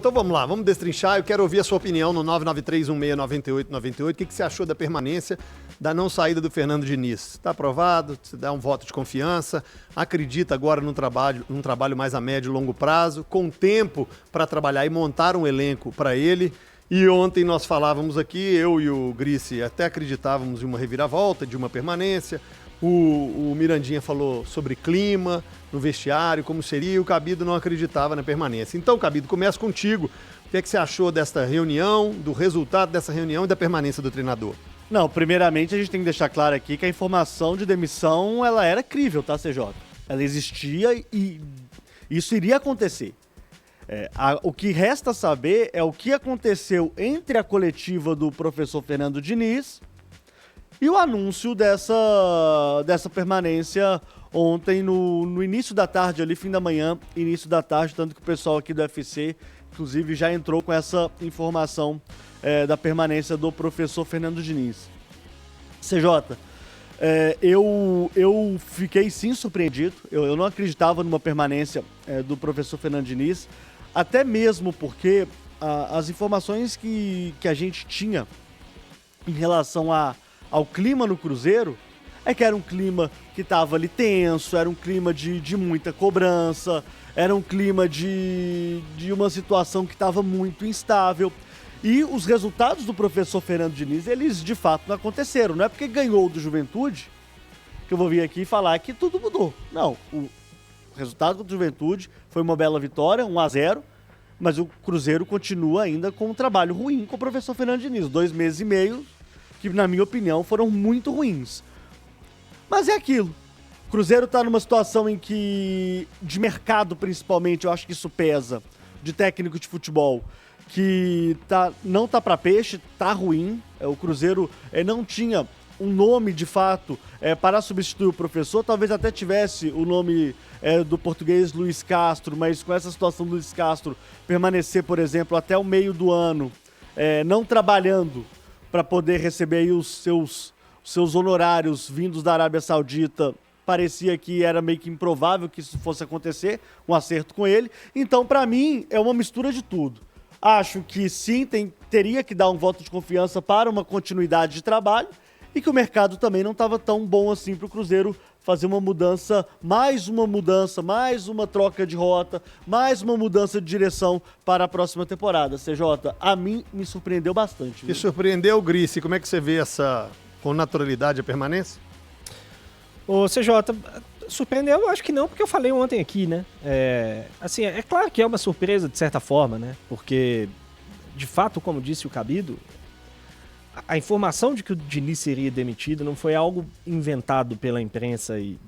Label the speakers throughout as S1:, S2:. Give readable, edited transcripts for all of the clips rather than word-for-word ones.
S1: Então vamos lá, vamos destrinchar. Eu quero ouvir a sua opinião no 993169898. O que você achou da permanência, da não saída do Fernando Diniz? Está aprovado? Você dá um voto de confiança? Acredita agora num trabalho mais a médio e longo prazo, com tempo para trabalhar e montar um elenco para ele? E ontem nós falávamos aqui, eu e o Grice até acreditávamos em uma reviravolta, de uma permanência. O Mirandinha falou sobre clima no vestiário, como seria, e o Cabido não acreditava na permanência. Então, Cabido, começa contigo. O que é que você achou desta reunião, do resultado dessa reunião e da permanência do treinador?
S2: Não, primeiramente a gente tem que deixar claro aqui que a informação de demissão, ela era crível, tá, CJ? Ela existia e isso iria acontecer. O que resta saber é o que aconteceu entre a coletiva do professor Fernando Diniz e o anúncio dessa permanência ontem no início da tarde, ali, fim da manhã, início da tarde, tanto que o pessoal aqui do UFC, inclusive, já entrou com essa informação da permanência do professor Fernando Diniz. CJ, eu fiquei sim surpreendido, eu não acreditava numa permanência do professor Fernando Diniz, até mesmo porque as informações que a gente tinha em relação ao clima no Cruzeiro é que era um clima que estava ali tenso, era um clima de muita cobrança, era um clima de uma situação que estava muito instável. E os resultados do professor Fernando Diniz, eles de fato não aconteceram. Não é porque ganhou do Juventude que eu vou vir aqui falar que tudo mudou. Não, o resultado do Juventude foi uma bela vitória, 1-0, mas o Cruzeiro continua ainda com um trabalho ruim com o professor Fernando Diniz. 2 meses e meio que, na minha opinião, foram muito ruins. Mas é aquilo. O Cruzeiro tá numa situação em que, de mercado principalmente, eu acho que isso pesa, de técnico de futebol, que não tá pra peixe, tá ruim. O Cruzeiro não tinha um nome, de fato, para substituir o professor. Talvez até tivesse o nome do português Luiz Castro, mas com essa situação do Luiz Castro permanecer, por exemplo, até o meio do ano, não trabalhando para poder receber aí os seus honorários vindos da Arábia Saudita, parecia que era meio que improvável que isso fosse acontecer, um acerto com ele. Então, para mim, é uma mistura de tudo. Acho que sim, teria que dar um voto de confiança para uma continuidade de trabalho e que o mercado também não estava tão bom assim para o Cruzeiro fazer uma mudança, mais uma troca de rota, mais uma mudança de direção para a próxima temporada. CJ, a mim me surpreendeu bastante.
S1: Te surpreendeu, Grice? Como é que você vê com naturalidade a permanência?
S3: Ô, CJ, surpreendeu? Eu acho que não, porque eu falei ontem aqui, né? Assim, é claro que é uma surpresa de certa forma, né? Porque, de fato, como disse o Cabido, a informação de que o Diniz seria demitido não foi algo inventado pela imprensa e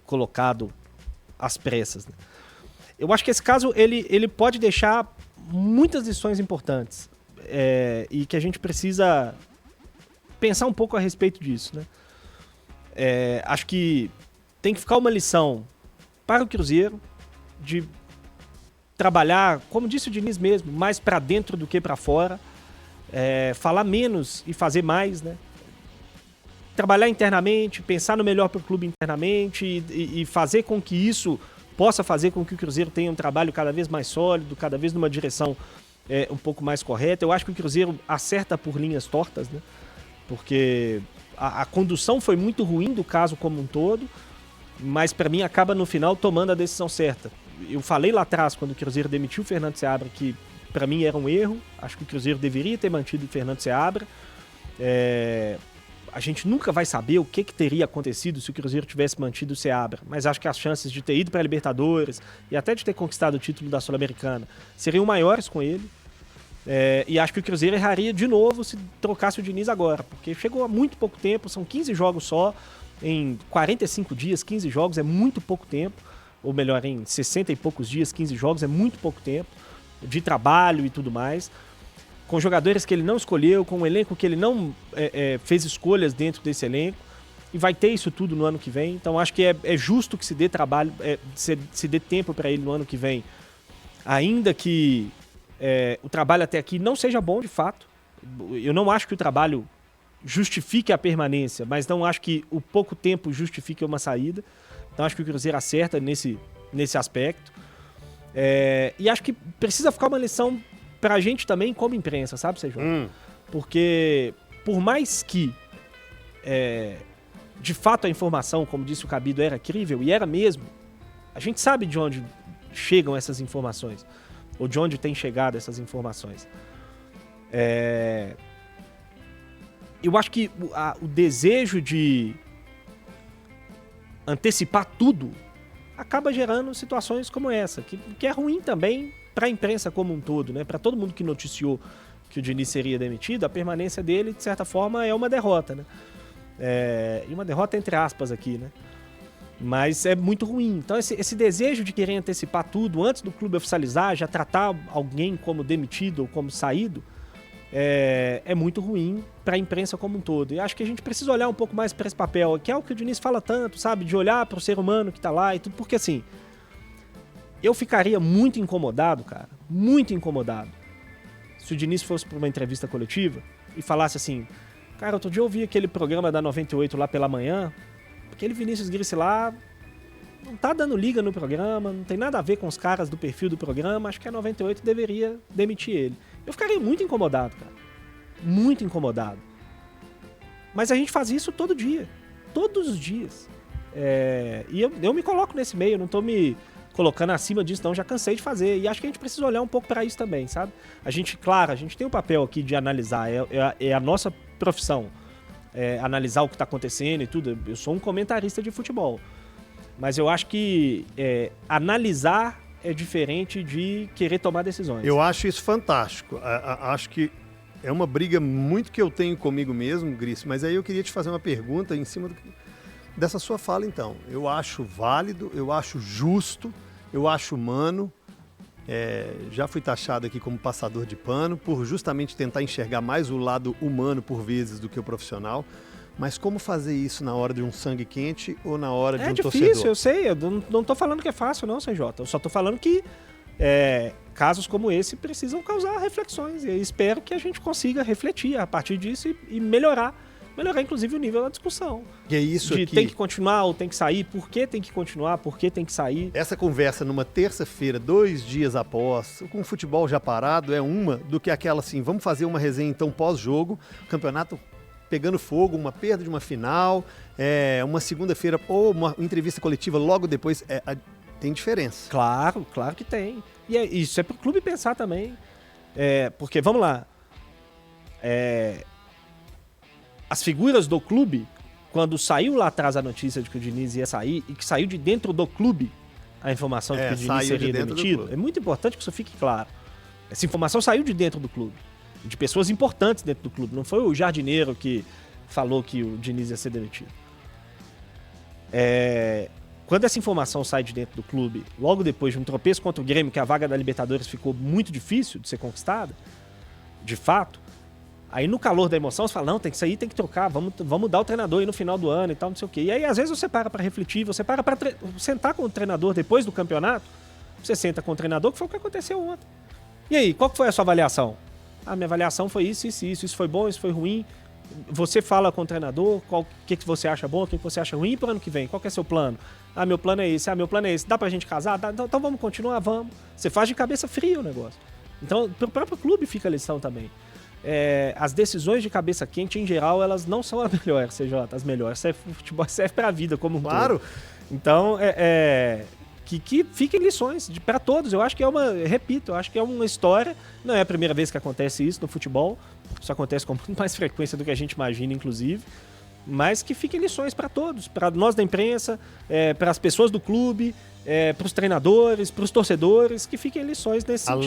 S3: colocado às pressas, né? Eu acho que esse caso ele pode deixar muitas lições importantes e que a gente precisa pensar um pouco a respeito disso, né? Acho que tem que ficar uma lição para o Cruzeiro de trabalhar, como disse o Diniz mesmo, mais para dentro do que para fora. Falar menos e fazer mais, né? Trabalhar internamente, pensar no melhor para o clube internamente e fazer com que isso possa fazer com que o Cruzeiro tenha um trabalho cada vez mais sólido, cada vez numa direção um pouco mais correta. Eu acho que o Cruzeiro acerta por linhas tortas, né? Porque a condução foi muito ruim do caso como um todo, mas para mim acaba no final tomando a decisão certa. Eu falei lá atrás, quando o Cruzeiro demitiu o Fernando Seabra, que para mim era um erro. Acho que o Cruzeiro deveria ter mantido o Fernando Seabra. A gente nunca vai saber o que teria acontecido se o Cruzeiro tivesse mantido o Seabra, mas acho que as chances de ter ido para a Libertadores e até de ter conquistado o título da Sul-Americana seriam maiores com ele. E acho que o Cruzeiro erraria de novo se trocasse o Diniz agora, porque chegou há muito pouco tempo, são 15 jogos só, em 45 dias, 15 jogos é muito pouco tempo, ou melhor, em 60 e poucos dias, 15 jogos é muito pouco tempo de trabalho e tudo mais, com jogadores que ele não escolheu, com um elenco que ele não fez escolhas dentro desse elenco, e vai ter isso tudo no ano que vem. Então acho que é justo que se dê trabalho, se dê tempo para ele no ano que vem, ainda que o trabalho até aqui não seja bom de fato. Eu não acho que o trabalho justifique a permanência, mas não acho que o pouco tempo justifique uma saída. Então acho que o Cruzeiro acerta nesse aspecto. E acho que precisa ficar uma lição pra gente também como imprensa, sabe, Sérgio? Porque por mais que de fato a informação, como disse o Cabido, era crível, e era mesmo, a gente sabe de onde chegam essas informações, ou de onde tem chegado essas informações. Eu acho que o desejo de antecipar tudo acaba gerando situações como essa, que é ruim também para a imprensa como um todo, né? Para todo mundo que noticiou que o Diniz seria demitido, a permanência dele, de certa forma, é uma derrota, né? E uma derrota entre aspas aqui, né? Mas é muito ruim. Então esse desejo de querer antecipar tudo antes do clube oficializar, já tratar alguém como demitido ou como saído, é muito ruim para a imprensa como um todo. E acho que a gente precisa olhar um pouco mais para esse papel, que é o que o Diniz fala tanto, sabe? De olhar para o ser humano que tá lá e tudo, porque assim, eu ficaria muito incomodado, cara, muito incomodado, se o Diniz fosse para uma entrevista coletiva e falasse assim, cara, outro dia eu ouvi aquele programa da 98 lá pela manhã, aquele Vinícius Grissi lá não tá dando liga no programa, não tem nada a ver com os caras do perfil do programa, acho que a 98 deveria demitir ele. Eu ficaria muito incomodado, cara. Muito incomodado. Mas a gente faz isso todo dia. Todos os dias. E eu me coloco nesse meio, não tô me colocando acima disso, não. Já cansei de fazer. E acho que a gente precisa olhar um pouco para isso também, sabe? A gente tem o papel aqui de analisar. É a nossa profissão. Analisar o que tá acontecendo e tudo. Eu sou um comentarista de futebol. Mas eu acho que analisar é diferente de querer tomar decisões.
S1: Eu acho isso fantástico. Acho que é uma briga muito que eu tenho comigo mesmo, Gris, mas aí eu queria te fazer uma pergunta em cima dessa sua fala, então. Eu acho válido, eu acho justo, eu acho humano. Já fui taxado aqui como passador de pano por justamente tentar enxergar mais o lado humano por vezes do que o profissional. Mas como fazer isso na hora de um sangue quente ou na hora de um torcedor?
S3: É difícil, eu sei. Eu não tô falando que é fácil, não, CJ. Eu só tô falando que casos como esse precisam causar reflexões. E eu espero que a gente consiga refletir a partir disso e melhorar inclusive o nível da discussão.
S1: E é isso aqui.
S3: Tem que continuar ou tem que sair? Por que tem que continuar? Por que tem que sair?
S1: Essa conversa numa terça-feira, 2 dias após, com o futebol já parado, é uma do que aquela assim, vamos fazer uma resenha então pós-jogo, campeonato pegando fogo, uma perda de uma final, uma segunda-feira ou uma entrevista coletiva logo depois, tem diferença.
S3: Claro que tem. E isso é pro clube pensar também. Porque, vamos lá, as figuras do clube, quando saiu lá atrás a notícia de que o Diniz ia sair e que saiu de dentro do clube a informação de que o Diniz seria demitido, é muito importante que isso fique claro. Essa informação saiu de dentro do clube. De pessoas importantes dentro do clube. Não foi o jardineiro que falou que o Diniz ia ser demitido. Quando essa informação sai de dentro do clube, logo depois de um tropeço contra o Grêmio, que a vaga da Libertadores ficou muito difícil de ser conquistada, de fato, aí no calor da emoção você fala, não, tem que sair, tem que trocar, vamos mudar o treinador aí no final do ano e tal, não sei o quê. E aí às vezes você para refletir, você para sentar com o treinador depois do campeonato, você senta com o treinador, que foi o que aconteceu ontem. E aí, qual que foi a sua avaliação? Minha avaliação foi isso foi bom, isso foi ruim. Você fala com o treinador, o que você acha bom, o que você acha ruim para o ano que vem, qual que é seu plano? Meu plano é esse, meu plano é esse. Dá pra gente casar? Dá, então vamos continuar, vamos. Você faz de cabeça fria o negócio. Então, pro próprio clube fica a lição também. As decisões de cabeça quente, em geral, elas não são as melhores, CJ, as melhores. O futebol serve pra vida como um todo. Então, que fiquem lições para todos. Eu acho que eu acho que é uma história, não é a primeira vez que acontece isso no futebol, isso acontece com muito mais frequência do que a gente imagina, inclusive, mas que fiquem lições para todos, para nós da imprensa, para as pessoas do clube, para os treinadores, para os torcedores, que fiquem lições nesse sentido.